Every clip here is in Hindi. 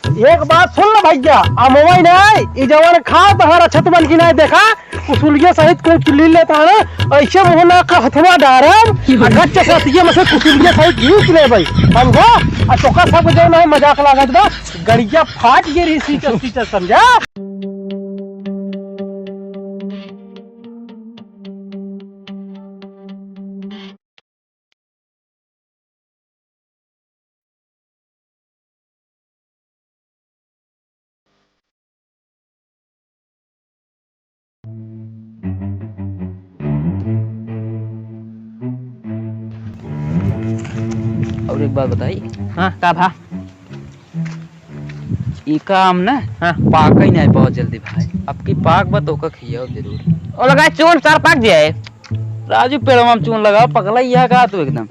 एक बात सुन लो भैया, अमोई नहीं ई जवान खा तहरा छत बन की नहीं देखा कुसुलिया सहित को चुली लेता है ना ऐसे मुहना का हथवा डारम अगच्चे सतिये में से कुसुलिया सहित घींच ले भाई समझो। आ तोका सब जो नहीं मजाक लागत बा गड़िया फाट गिरी सीट समझा। और एक बात बताई। हाँ का भा ई काम ना हाँ पाक ही नहीं बहुत जल्दी भाई। अब की पाक बा तो का खियाओ जरूर। और लगा चोर चार पाक जाए राजू पेड़वा में चून लगा पगला यह का तू एकदम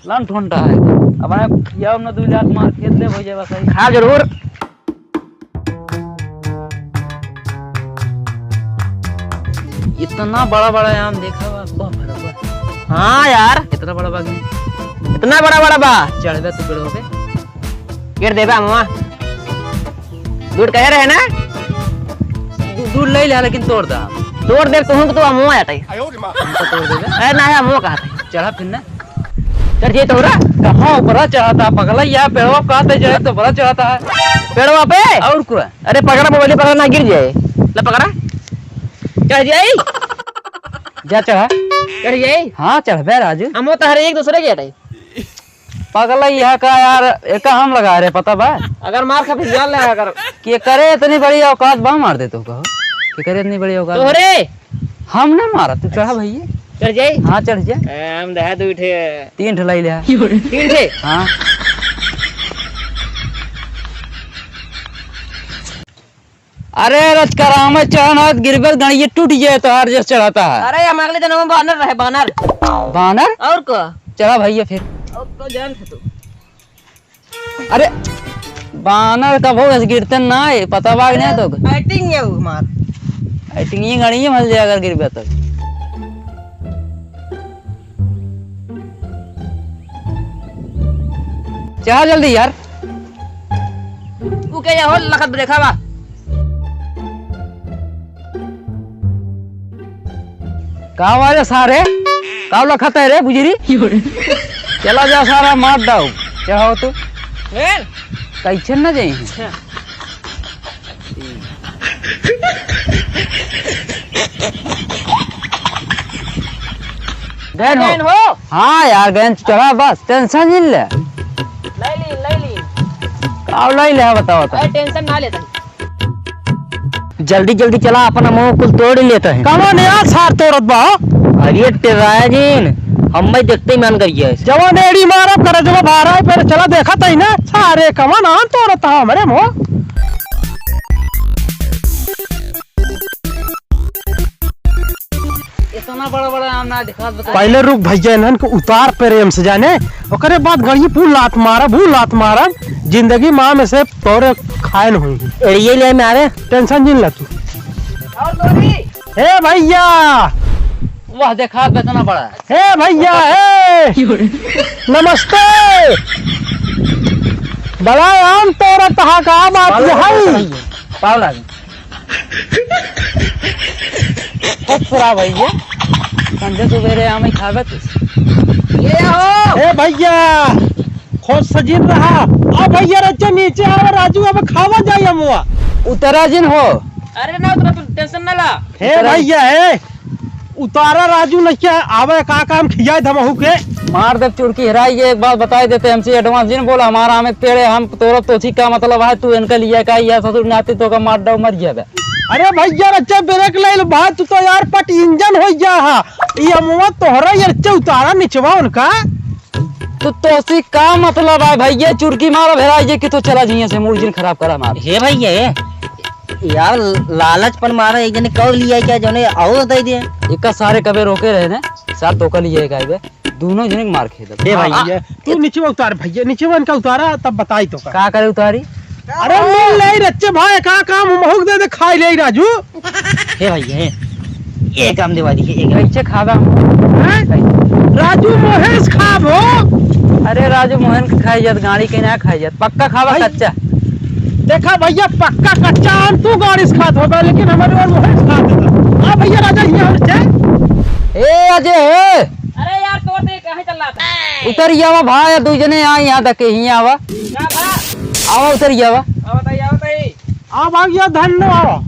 लन ठोंटा है। अब मैं खियाओ ना 2 लाख मार खेत ले हो जाए बस ही। खा जरूर। इतना बड़ा बड़ा आम देखा बा बहुत भरा हुआ। हाँ यार कितना बड़ा बाग है, इतना बड़ा बड़ा बा चढ़ गया तू पेड़ों पे गिर देबा मामा दूर कह रहे ना दूर ले ले लेकिन तोड़ दा तोड़ दे तुम तो मुआ आते हमको तोड़ देगा। ए ना है मुआ कहते चढ़ा फिर ना चल जे तोरा कहाँ ऊपर चढ़ाता पगला यह पेड़वा कहते जाए तो बड़ा चढ़ाता है पेड़वा पे। और क्या अरे पकड़ा मोबाइल पकड़ा ना गिर जाए ले पकड़ा चढ़ जाई जा चढ़ा। चढ़ जाई। हाँ चढ़ बे राजू। हम तो हर एक दूसरे के हटाई पगला यह का यार एक हम लगा रहे पता बा अगर मार खा फिर जान ले अगर कि करे इतनी बड़ी औकात बा मार दे तो कहो कि करे इतनी बड़ी औकात तोहरे हम ना मारा तू चढ़ा भैया। चढ़ जाई। हाँ चढ़ जा हम दहा दो उठे 3 ठलाई ले 3 थे। हाँ अरे रचकराम चढ़ना गिरबल गणिये टूट जाए तो हर जैसे चढ़ाता है। अरे हम अगले जन्म में बानर रहे बानर बानर और को चढ़ा भैया फिर। और को जान थे तू अरे बानर का भोग गिरते ना है पता बाग नहीं तो एक्टिंग है वो मार एक्टिंग ये गणिये मल जाए अगर गिरबे तो। चढ़ा जल्दी यार तू के हो लखत देखा बा का वाले सारे काव लखत है रे बुजरी चला जा सारा मार दाओ चाहो तो फिर कैसे ना जाए गैन हो हाँ यार गैन चढ़ा बस टेंशन नहीं ले ले ली काव लाई ले बताओ तो टेंशन ना लेता जल्दी जल्दी चला अपना मुंह कुल तोड़ ही लेता है। कमा नया सार तोड़त बा अरे टेराजीन हम भाई देखते ही मान करिए जवान एड़ी मारा कर जब बाहर आए पहले चला देखा था ही ना सारे कमा ना तोड़ता हमारे मुंह। इतना बड़ा बड़ा आम ना दिखा बता। पहले रुक भैया इन्हन को उतार प्रेम से जाने ओकरे बाद गड़ी फूल लात मारा भू लात मारा जिंदगी माँ में से तोरे खाए न हुई एड़िए ले मारे टेंशन जिन ला तू। और तोरी हे भैया वाह देखा इतना बड़ा हे भैया हे नमस्ते बड़ा आम तोरा तहा का बात है पावला खरा भैया संजय सुबेरे आम ही खावे तू ये हो हे भैया खोज सजीन रहा अब भैया रच्चे नीचे आओ राजू अब खावा जाइए मुआ उतरा जिन हो। अरे ना उतना टेंशन ना ला हे भैया हे उतारा राजू न क्या आवे का काम खिया धमहू के मार दे चुड़की हराई ये एक बात बताई देते हमसे एडवांस जिन बोला हमारा आम पेड़ है हम तोड़ तो ठीक का मतलब है तू इनका लिया का या ससुर नाती तो का मार दो मर जाबे। अरे भैया रच्चे ब्रेक ले लो भाई तू तो यार पट इंजन हो जा हा ये अमुआ तोहरा ये रच्चे उतारा निचवा उनका तो तोसी का मतलब है भैया चुड़की मारो भेराई जे कि तो चला जिया से मूड जिन खराब करा मार। हे भैया यार लालचपन मारा एक जने कब लिया क्या जने आओ दे दिए एक सारे कबे रोके रहे ने साथ तो कल ये गायबे दोनों जने मार खेद। हे भैया तू नीचे उतार भैया नीचे इनका उतारा तब बताई तो का करे उतारी। अरे मिल ले रच्चे भाई का काम महूक दे दे खाई ले राजू। हे भैया ये काम दिवा दी एक कैसे खावा राजू महेश खाब हो। अरे राजू मोहन के खाई जात, गाड़ी के ना खाई जात, पक्का खावा भाई- कच्चा। देखा भैया पक्का कच्चा आम तू गाड़ी से खात होगा, लेकिन हमारे और महेश खात होगा। हाँ भैया राजा यहाँ से ए अजय हे, अरे यार तोड़ दे, कहाँ चल रहा था? उतर जावा भाई, दू जने यहाँ तक के ही आवा, क्या बा? आवा उतर जावा। आओ बताइए। अब आ गया धन्नो आओ।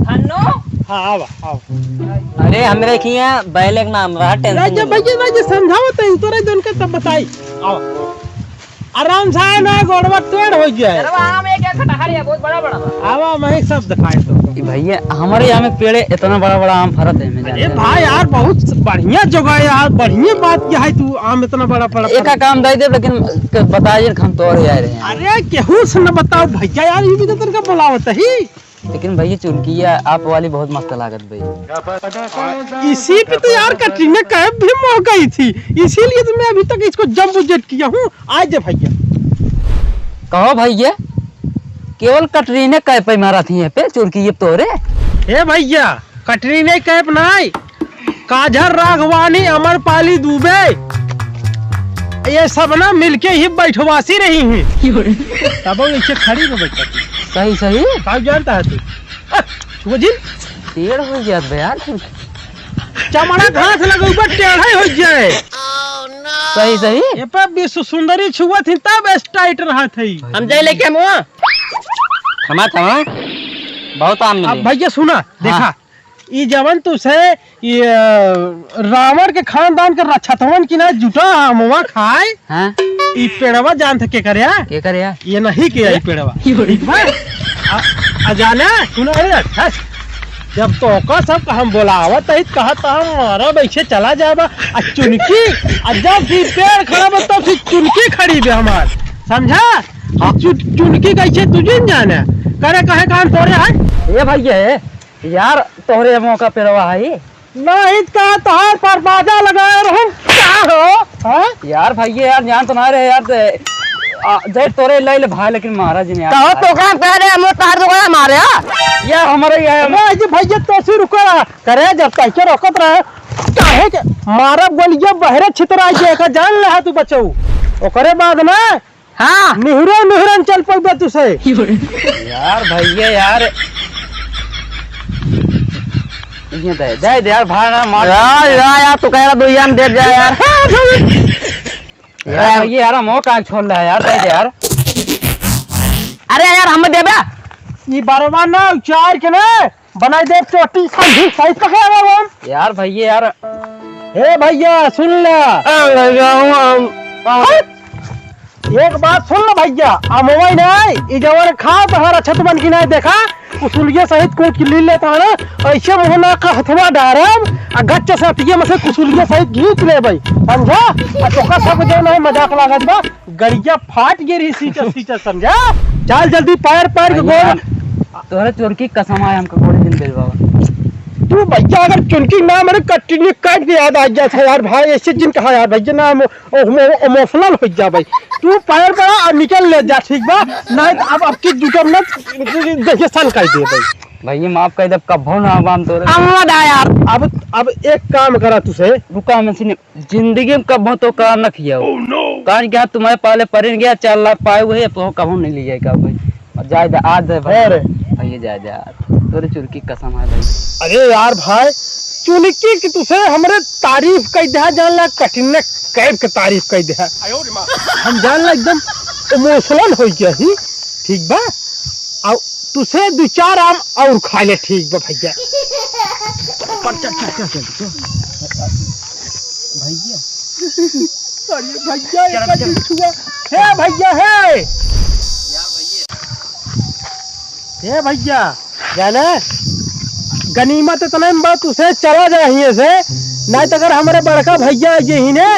हन्नो? हाँ आओ आओ अरे हमरे किया बैल एक नाम रहा टेंशन राजा भैया राजा समझाओ तो उतरे दोन के तब बताई। आओ आराम से आए ना, गोड़वा टेढ़ हो जाए। अरे वहाँ में क्या खटहर है, बहुत बड़ा बड़ा बा। आवा मैं सब दिखाए तो। ई भैया हमारे यहाँ में पेड़ इतना बड़ा बड़ा आम फरत है, मैं अरे जानते भाई यार बहुत बढ़िया जगह है यार, बढ़िया बात क्या है तू आम इतना बड़ा बड़ा। एक का काम दे दे, लेकिन बताइए हम तो और आ रहे हैं। अरे केहू से न बताओ भैया यार, ये भी तो तेरे का बुलावत ही। लेकिन भैया चुनकिया आप वाली बहुत मस्त लागत भैया। इसी पे तो यार कटरीना कैफ भी मोह गई थी, इसीलिए तो मैं अभी तक इसको जब बुजेट किया हूँ। आज जे भैया कहो भैया, केवल कटरीने कैफ पे मारा थी पे चुनकी तोरे। हे भैया कटरीना कैफ नहीं, काजर राघवानी, अमरपाली दुबे, ये सब ना मिलके ही बैठवासी रही हैं। तब वो नीचे खड़ी में बैठा थी। सही सही आप जानता है तू छुआ जी पेड़ हो गया यार। चमड़ा घास लगे ऊपर टेढ़ा हो जाए। सही सही ये पे विश्व सुंदरी छुआ थी तब स्टाइट रहा थी। हम जाए लेके हम हुआ थमा थमा बहुत आम अब मिले। भैया सुना देखा, ये जवन तुसे ये रावण के खानदान के रक्षात्मन की ना जुटा हमवा खाए। हाँ ई पेड़वा जान थे के करे क्या करे यार। ये नहीं किया ई पेड़वा ठीक बा। आ जाना सुना अरे अच्छा, जब तो का सब हम बोलावत है कहत हम मारा बैठे चला जाबा आ चुनकी आ जब भी पेड़ खड़ा बा तब फिर चुनकी खड़ी बे हमार समझा। चुनकी कैसे तुझे जाने करे कहे काम तोरे है। ये भैया यार तोहरे मौका पेड़वा है नहीं का तोहार पर बाजा लगाए रहूं क्या हो। हाँ यार भैया यार जान तो ना रहे यार, जय तोरे ले ले भाई, लेकिन महाराज ने यार कहो तो का कह रहे हम तार तो गया मारे यार हमारे ये अरे जी भैया तो से रुको करे जब तक रोकत रहे काहे के मारा बोलिए बहरे छितरा के का जान ले तू बचऊ ओकरे बाद ना। हाँ निहरन चल पड़बे तू से यार भैया यार ये दे यार भाई ना मार यार तू कह रहा दो यार दे जा यार। यार ये यार मौका छोड़ रहा है यार, दे यार। अरे यार हम देबे ये बारवा ना चार के ना बनाई दे चोटी संधी सही पकड़ा हम। यार भैया यार हे भैया सुन ले एक बात सुन लो भैया, अमवाई नहीं ई जवन खा बहरा छत बन की नहीं देखा कुसुलिया सहित कोट की ली लेता है ना, ऐसे मुहना का हथवा डारम आ गच्च सतिये में से कुसुलिया सहित घींच ले भाई समझा। आ तोका सब जो नहीं मजाक लागत बा गरिया फाट गिरी सीचा समझा। चल जल्दी पैर के गोड़ तोरे चोरकी कसम आए हमको कोई दिन दे बाबा। तू भैया अगर चुनकी ना मेरे कट्टी काट के याद आ जाता है यार भाई, ऐसे जिन कहा यार भैया ना इमोशनल हो जा भाई। तू पैर बड़ा और निकल ले जा ठीक बा, नहीं तो अब की जुटम ना देखिए सन कर दे भाई। भैया माफ कर दे, कभो ना आवाम तोरे यार अब एक काम करा तुझे रुका मैं जिंदगी में कभो तो काम न किया कारण क्या तुम्हारे पहले पढ़ गया 4 लाख पाए हुए तो कभो नहीं ले जाएगा भाई। और जाए दे आज दे अरे भैया जा तोरे चुरकी कसम है भाई। अरे यार भाई चुनकी की तुझे हमरे तारीफ कह दे जान ला, कठिन कैब के तारीफ कह दे हम जान ला एकदम इमोशनल हो गई ठीक बा। और तुझे 2-4 आम और खा ले ठीक बा भैया। भैया अरे भैया हे भैया हे भैया जाने गनीमत इतना बात उसे चला जाए यहीं से, नहीं तो अगर हमारे बड़का भैया यही ने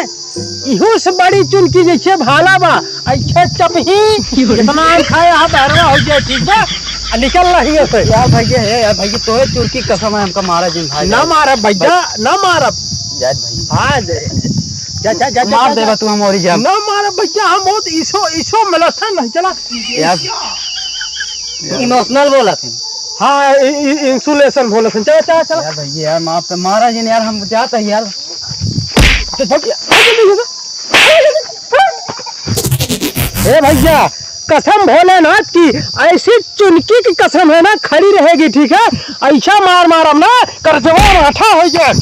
इहो से बड़ी चुनकी जैसे भाला बा ऐसे चपही इतना खाए आप हरवा हो जाए ठीक बा आ निकल रही है से। यार भैया है यार भैया तोरे चुरकी कसम है हमका मारा जिन भाई ना मारब भैया ना मारब। जा भैया हाँ जा मार देगा तू हमारी जान ना मारब भैया हम बहुत इसो मिलता नहीं चला यार इमोशनल बोला थे। हाँ इंसुलेशन बोले चल यार भैया यार माफ कर मारा जिन यार हम जाते हैं यार। ए भैया, कसम भोलेनाथ की, ऐसी चुनकी की कसम है ना, खड़ी रहेगी, ठीक है? ऐसा मार मारम ना कर जवान आठा हो गया।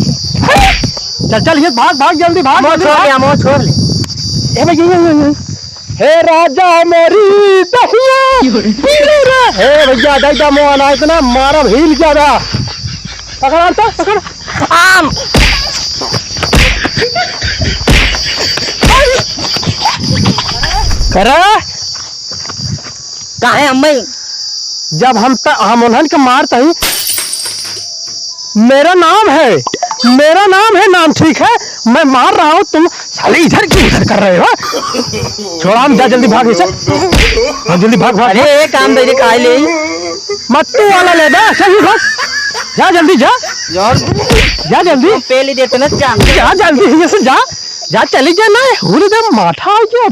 चल चल ये भाग भाग जल्दी भाग मोह जल्दी छोड़ भाग। ले, मोह छोड़ ले। ए भैया हे राजा मोरी दहिया पीले रे। हे भैया दैदा मोहना इतना मारब हिल ज्यादा। पकड़ तो पकड़ आम। करा कहाँ है अम्मा? जब हम उन्हन के मारते ही, मेरा नाम है नाम, ठीक है? मैं मार रहा हूँ, तुम साले इधर की उधर कर रहे हो। छोड़ा हम, जा जल्दी भाग इसे। हाँ, जल्दी भाग भाग। अरे एक काम दे खा ले। मट्टू वाला ले दे, सही भाग। जा जल्दी जा, यार जा जल्दी पहले देते ना, जा जल्दी, यहाँ से जा जा, चली जा ना, हुल दे माठा आ गया।